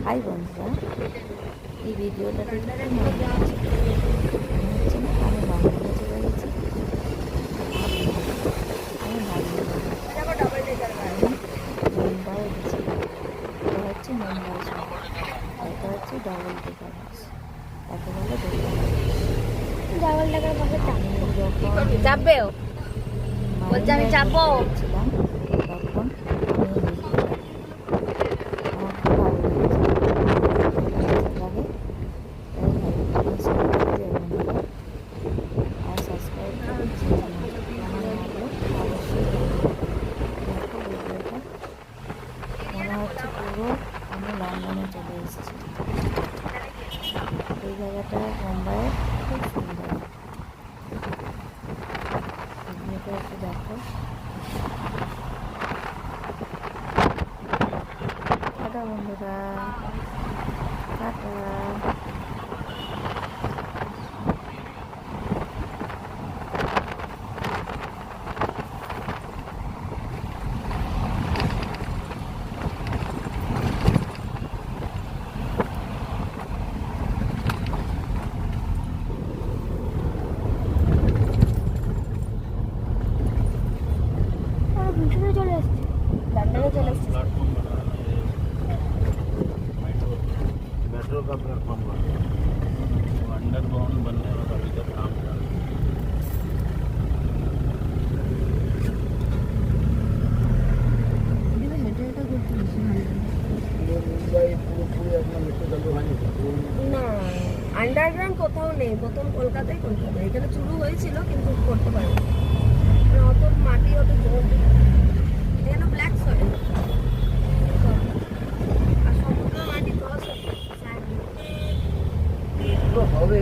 High বন্ধুরা, এই ভিডিওটা দেখতে মনে হচ্ছে না আমি বাংলাতে চলে গেছি। আমি মুম্বাই গেছি। এটা হচ্ছে মুম্বাই শহর, এটা হচ্ছে ডবল টেকার বাস, তাকে বলে ডাবল টাকার বাসে চাপবেও বলছে আমি চাপবো ছিলাম তখন আর সাবস্ক্রাইব করে কেমন লাগলো অবশ্যই দেখো ভিডিওটা। মনে হচ্ছে পুরো আমি লন্ডনে চলে এসেছি। এই জায়গাটা মুম্বাইয়ের খুব সুন্দর, ভিডিওটা একটু দেখো। টাটা বন্ধুরা, টাটা। চলে আসছে, লন্ডনে চলে আসছে। मेट्रो का प्लेटफॉर्म अंडरग्राउंड बनने वाला अभी तक काम चल रहा है। না, আন্ডারগ্রাউন্ড কোথাও নেই, প্রথম কলকাতায় এখানে শুরু হয়েছিল কিন্তু করতে পারিনি, অত মাটি অত জল এখানে ব্ল্যাক সয়েল আর সমুদ্র মাটি দশ হবে